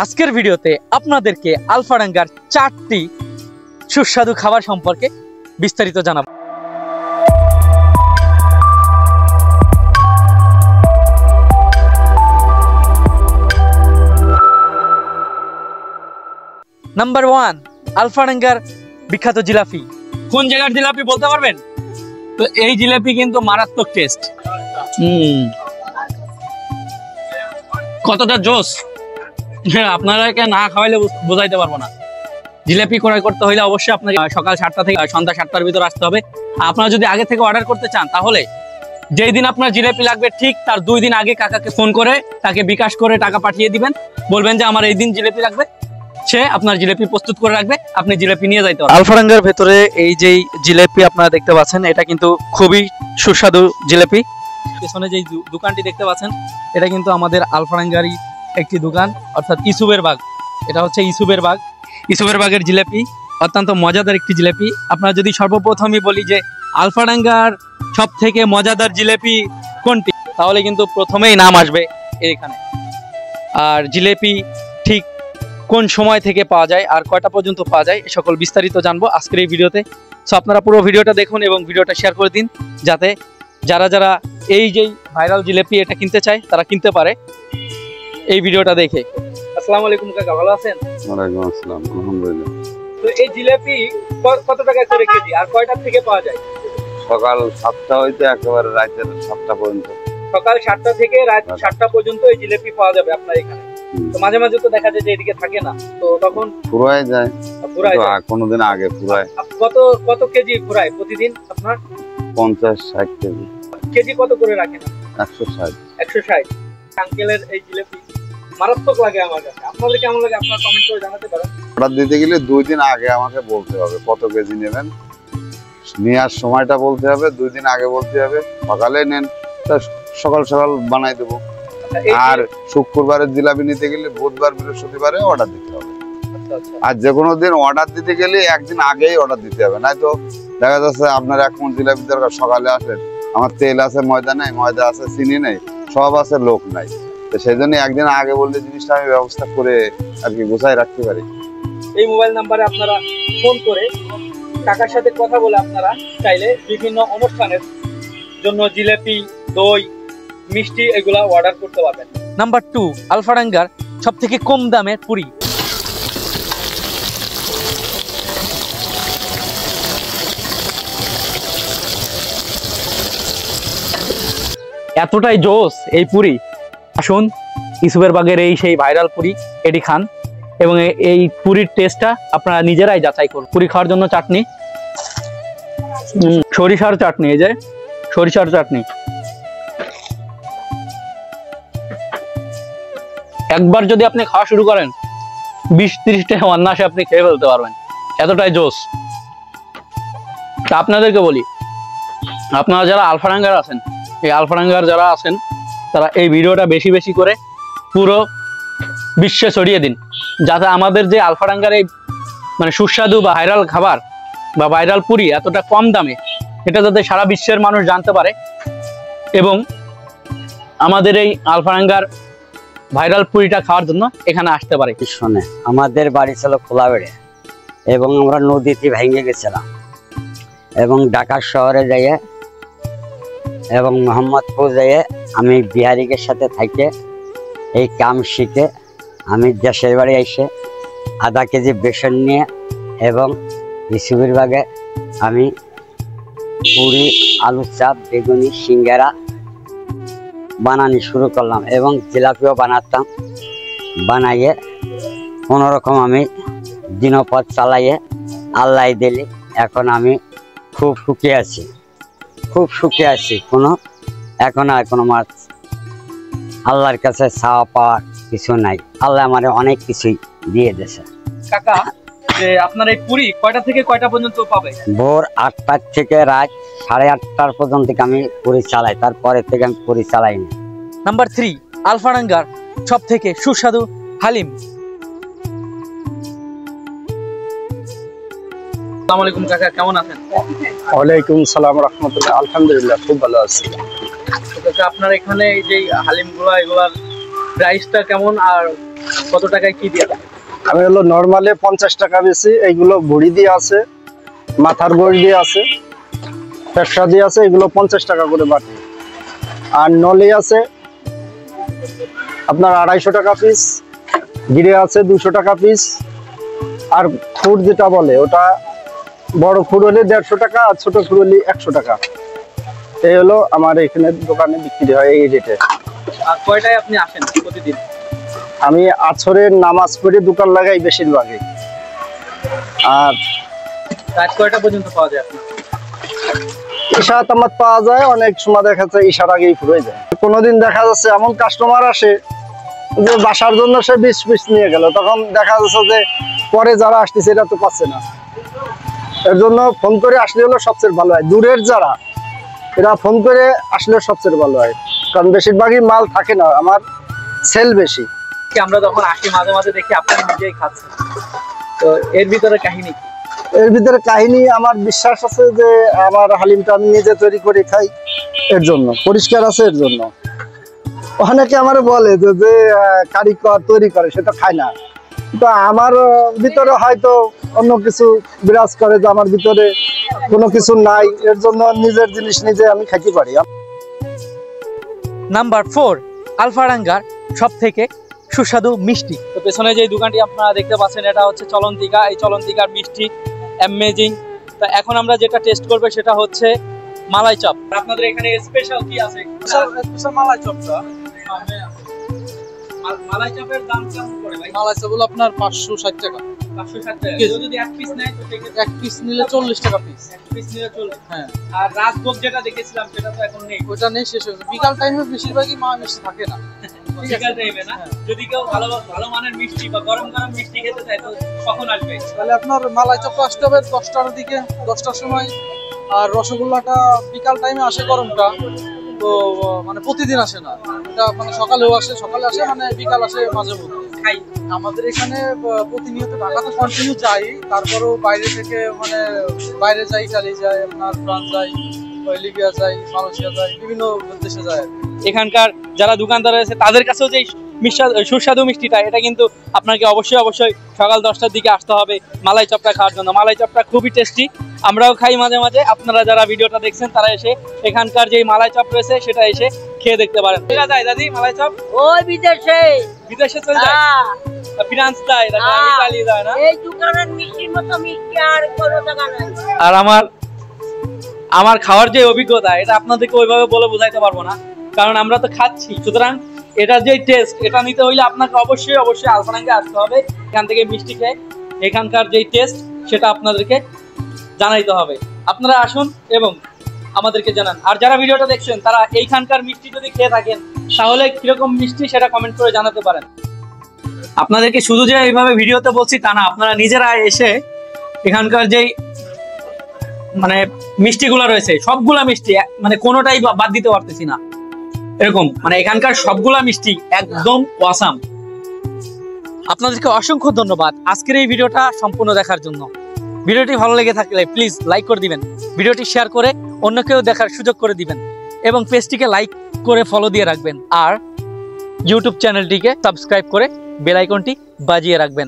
আজকের ভিডিওতে আপনাদেরকে আলফাডাঙ্গার 4টি সুস্বাদু খাবার সম্পর্কে বিস্তারিত জানাবো। নাম্বার 1, আলফাডাঙ্গার বিখ্যাত জিলাপি। কোন জায়গার জিলাপি বলতে পারবেন? তো এই জিলাপি কিন্তু মারাত্মক টেস্ট। কতটা জোস আপনারা না খাওয়াইলে বোঝাইতে পারবো না। জিলাপি ক্রয় করতে হলে অবশ্যই আপনাকে সকাল 7টা থেকে সন্ধ্যা 7টার ভিতরে আসতে হবে। আপনারা যদি আগে থেকে অর্ডার করতে চান তাহলে যেই দিন আপনার জিলাপি লাগবে ঠিক তার 2 দিন আগে কাকাকে ফোন করে তাকে বিকাশ করে টাকা পাঠিয়ে দিবেন। বলবেন যে আমার এই দিন জিলাপি লাগবে, সে আপনার জিলাপি প্রস্তুত করে রাখবে, আপনি জিলাপি নিয়ে যাইতে পারবেন। আলফাডাঙ্গার ভেতরে এই যে জিলাপি আপনারা দেখতে পাচ্ছেন, এটা কিন্তু খুবই সুস্বাদু জিলাপি। পেছনে যে দোকানটি দেখতে পাচ্ছেন এটা কিন্তু আমাদের আলফাডাঙ্গারই একটি দোকান, অর্থাৎ ইসুবের বাগ। এটা হচ্ছে ইসুবের বাগ। ইসুবের বাগের জিলাপি অত্যন্ত মজাদার একটি জিলাপি। আপনারা যদি সর্বপ্রথমই বলি যে আলফাডাঙ্গার সব থেকে মজাদার জিলাপি কোনটি, তাহলে কিন্তু প্রথমেই নাম আসবে এখানে। আর জিলাপি ঠিক কোন সময় থেকে পাওয়া যায় আর কয়টা পর্যন্ত পাওয়া যায় এ সকল বিস্তারিত জানবো আজকের এই ভিডিওতে। সো আপনারা পুরো ভিডিওটা দেখুন এবং ভিডিওটা শেয়ার করে দিন, যাতে যারা যারা এই যে ভাইরাল জিলাপি এটা কিনতে চায় তারা কিনতে পারে এই ভিডিওটা দেখে। আসসালামু আলাইকুম কাকা, ভালো আছেন? ওয়ালাইকুম আসসালাম, আলহামদুলিল্লাহ। তো এই জিলাপি কত টাকা করে কেজি আর কয়টা থেকে পাওয়া যায়? সকাল 7টা হইতে একেবারে রাতের 7টা পর্যন্ত। সকাল 7টা থেকে রাত 7টা পর্যন্ত এই জিলাপি পাওয়া যাবে আপনার এখানে। তো মাঝে মাঝে তো দেখা যায় যে এদিকে থাকে না, তো তখন ফুরায় যায়। কোনদিন আগে ফুরায়। কত কেজি ফুরায় প্রতিদিন আপনার? 50-60 কেজি। কেজি কত করে রাখেন? 160। আঙ্কেলের এই জিলাপি মারাত্মক লাগে আমার কাছে। আপনাদের কেমন লাগে আপনারা কমেন্ট করে জানাতে পারেন। অর্ডার দিতে গেলে 2 দিন আগে আমাকে বলতে হবে কত কেজি নেবেন, নেওয়ার সময়টা বলতে হবে, 2 দিন আগে বলতে হবে। সকালে নেন সকাল সকাল বানাই দেবো। আর শুক্রবারের জিলাপি নিতে গেলে বুধবার বৃহস্পতিবারে অর্ডার দিতে হবে। আর যে কোনো দিন অর্ডার দিতে গেলে একদিন আগেই অর্ডার দিতে হবে, নাই তো দেখা যাচ্ছে আপনার 1 মণ জিলাপি দরকার, সকালে আসেন আমার তেল আছে, ময়দা নেই, ময়দা আছে, চিনি নেই, সব আছে, লোক নাই। তো সেই জন্য একদিন আগে বললে জিনিসটা আমি ব্যবস্থা করে আর কি গুছাই রাখতে পারি। এই মোবাইল নাম্বারে আপনারা ফোন করে কাকার সাথে কথা বলে আপনারা চাইলে বিভিন্ন অনুষ্ঠানের জন্য জিলাপি, দই, মিষ্টি এগুলা অর্ডার করতে পারবেন। নাম্বার 2, আলফাডাঙ্গার সব থেকে কম দামের পুরি। এতটাই জোস এই পুরি, আসুন ইসুবের বাগের এই সেই ভাইরাল পুরি এটি খান এবং এই পুরির টেস্টটা আপনারা নিজেরাই যাচাই করুন। পুরি খাওয়ার জন্য চাটনি, সরিষার চাটনি, এই যে সরিষার চাটনি। একবার যদি আপনি খাওয়া শুরু করেন 20-30টা অনায়াসে আপনি খেয়ে ফেলতে পারবেন, এতটাই জোস। তা আপনাদেরকে বলি, আপনারা যারা আলফাডাঙ্গার আছেন, এই আলফাডাঙ্গার যারা আছেন তারা এই ভিডিওটা বেশি বেশি করে পুরো বিশ্বে ছড়িয়ে দিন, যাতে আমাদের যে আলফাডাঙ্গার এই মানে সুস্বাদু বা ভাইরাল খাবার বা ভাইরাল পুরি এতটা কম দামে, এটা যাতে সারা বিশ্বের মানুষ জানতে পারে এবং আমাদের এই আলফাডাঙ্গার ভাইরাল পুরিটা খাওয়ার জন্য এখানে আসতে পারে। শোনে, আমাদের বাড়ি ছিল খোলাবেড়ে এবং আমরা নদীতে ভেঙে গেছিলাম এবং ঢাকা শহরে যাইয়ে এবং মোহাম্মদপুর যাইয়ে আমি বিহারিকের সাথে থেকে এই কাম শিখে আমি দেশের বাড়ি এসে আধা কেজি বেসন নিয়ে এবং ইসুবের বাগে আমি পুরি, আলু চাপ, বেগুনি, সিঙ্গারা বানানি শুরু করলাম এবং জিলাপিও বানাতাম। বানাইয়ে কোনোরকম আমি দিনপথ চালাইয়ে আল্লাহ দিলি এখন আমি খুব সুখী আছি, খুব সুখী আছি। এখন আর কোনো মাছ আল্লাহর কাছে চাওয়া পাওয়ার কিছু নাই, আল্লাহ আমার অনেক কিছুই দিয়ে দিয়েছে। কাকা, আপনার এই পুরি কয়টা থেকে কয়টা পর্যন্ত পাবে? ভোর 8টার থেকে রাত 8:30 পর্যন্ত আমি পুরি চালাই, তারপরে থেকে আমি পুরি চালাই না। নাম্বার 3, আলফাডাঙ্গার সব থেকে সুস্বাদু হালিম। আসসালামু আলাইকুম কাকা, কেমন আছেন? ওয়ালাইকুম সালাম রাহমাতুল্লাহ, আলহামদুলিল্লাহ খুব ভালো আছি। কাকা, আপনার এখানে এই যে হালিমগুলো এগুলার প্রাইসটা কেমন আর কত টাকায় কি দিয়ে দেন? আমি হলো নর্মালে 50 টাকা বেশি, এইগুলো বড়ি দিয়ে আছে, মাথার বড়ি দিয়ে আছে, পেশা দিয়ে আছে, এগুলো 50 টাকা করে বাটি। আর নলি আছে আপনার 250 টাকা পিস, গিরে আছে 200 টাকা পিস, আর খুর যেটা বলে ওটা বড় খুর হলে 150 টাকা, আর ছোট খুর হলে 100 টাকা। এই হলো আমার এখানে দোকানে বিক্রি হয় এই রেটে। আর কয়টায় আপনি আসেন প্রতিদিন? আমি আছরের নামাজ পড়ে দোকান লাগাই বেশিরভাগই। আর রাত কয়টা পর্যন্ত পাওয়া যায় আপনার? ঈশা তামাত পাওয়া যায়, অনেক সময় দেখা যাচ্ছে ঈশার আগেই ফুরে যায়। কোনোদিন দেখা যাচ্ছে এমন কাস্টমার আসে যে বাসার জন্য সে 20 পিস নিয়ে গেল, তখন দেখা যাচ্ছে যে পরে যারা আসতেছে এটা তো পাচ্ছে না। এর জন্য ফোন করে আসলে হলো সবচেয়ে ভালো হয়। দূরের যারা এরা ফোন করে আসলে সবচেয়ে ভালো হয়, কারণ বেশিরভাগই মাল থাকে না, আমার সেল বেশি। আমরা যখন আসি মাঝে মাঝে দেখি আপনি নিজেই খাচ্ছেন, তো এর ভিতরে কাহিনী কি? এর ভিতরে কাহিনী আমার বিশ্বাস আছে যে আমার হালিমটা আমি নিজে তৈরি করে খাই, এর জন্য পরিষ্কার আছে, এর জন্য। অনেকে আমার বলে যে কারিগর তৈরি করে সে তো খায় না, তো আমার ভিতরে হয়তো অন্য কিছু বিরাজ করে যে আমার ভিতরে কোনো কিছু নাই, এর জন্য নিজের জিনিস নিজে আমি খাইতে পারি। নাম্বার 4, আলফাডাঙ্গার সব থেকে সুস্বাদু মিষ্টি। তো পেছনে যে দোকানটি আপনারা দেখতে পাচ্ছেন এটা হচ্ছে চলন্তিকা। এই চলন্তিকার মিষ্টি অ্যামেজিং। তো এখন আমরা যেটা টেস্ট করবো সেটা হচ্ছে মালাই চপ। আপনাদের এখানে স্পেশাল কি আছে? স্পেশাল মালাই চপটা। মালাই চপের দাম কেমন পড়ে ভাই? মালাই চপ হলো আপনার 560 টাকা। 560 টাকা। কেউ যদি এক পিস নেয় তো সেক্ষেত্রে এক পিস নিলে 40 টাকা পিস। এক পিস নিলে 40। হ্যাঁ। আর রাজভোগ যেটা দেখেছিলাম সেটা তো এখন নেই। ওটা নেই, শেষ হয়েছে। বিকাল টাইমে বেশিরভাগই মা মিষ্টি থাকে না। বিকাল টাইমে না? যদি কেউ ভালো ভালো মানের মিষ্টি বা গরম গরম মিষ্টি খেতে চায় তো কখন আসবে? তাহলে আপনার মালাই চপটা আসতে হবে 10টার দিকে, 10টার সময়। আর রসগোল্লাটা বিকাল টাইমে আসে, গরমটা তো মানে প্রতিদিন আসে না, এটা মানে সকালেও আসে, সকালে আসে মানে বিকাল আসে মাঝে মধ্যে। খাই আমাদের এখানে প্রতিনিয়ত ঢাকাতে কন্টিনিউ যাই, তারপরেও বাইরে থেকে মানে বাইরে যাই, ইটালি যাই, আপনার ফ্রান্স যাই, লিবিয়া যাই, মালয়েশিয়া যাই, বিভিন্ন দেশে যায়। এখানকার যারা দোকানদার আছে তাদের কাছেও যে সুস্বাদু মিষ্টিটা, এটা কিন্তু আপনাকে অবশ্যই অবশ্যই সকাল 10টার দিকে আসতে হবে মালাই চপটা খাওয়ার জন্য। মালাই চপটা খুবই টেস্টি, আমরাও খাই মাঝে মাঝে। আপনারা যারা ভিডিওটা দেখছেন তারা এসে এখানকার যে মালাই চপ রয়েছে সেটা এসে খেয়ে দেখতে পারেন। ঠিক আছে দাদি, মালাই চপ ওই বিদেশে বিদেশে চলে যায়, ফ্রান্স যায়, ইতালি যায় না? এই দোকানের মিষ্টির মতো মিষ্টি আর কোনো জায়গা নাই। আর আমার খাওয়ার যে অভিজ্ঞতা এটা আপনাদেরকে ওইভাবে বলে বোঝাইতে পারবো না, কারণ আমরা তো খাচ্ছি। সুতরাং এটার যে টেস্ট এটা নিতে হইলে আপনাকে অবশ্যই অবশ্যই আলফাডাঙ্গায় আসতে হবে। এখান থেকে মিষ্টি খেয়ে এখানকার যে টেস্ট সেটা আপনাদেরকে জানাইতে হবে। আপনারা আসুন এবং আমাদেরকে জানান। আর যারা ভিডিওটা দেখছেন তারা এইখানকার মিষ্টি যদি খেয়ে থাকেন তাহলে কিরকম মিষ্টি সেটা কমেন্ট করে জানাতে পারেন। আপনাদেরকে শুধু যে এইভাবে ভিডিওতে বলছি তা না, আপনারা নিজেরা এসে এখানকার যেই মানে মিষ্টিগুলা রয়েছে সবগুলা মিষ্টি মানে কোনোটাই বাদ দিতে পারতেছি না, এরকম মানে এখানকার সবগুলা মিষ্টি একদম ওয়াসাম। আপনাদেরকে অসংখ্য ধন্যবাদ আজকের এই ভিডিওটা সম্পূর্ণ দেখার জন্য। ভিডিওটি ভালো লেগে থাকলে প্লিজ লাইক করে দিবেন, ভিডিওটি শেয়ার করে অন্য কেউ দেখার সুযোগ করে দিবেন এবং পেজটিকে লাইক করে ফলো দিয়ে রাখবেন। আর ইউটিউব চ্যানেলটিকে সাবস্ক্রাইব করে বেল আইকনটি বাজিয়ে রাখবেন।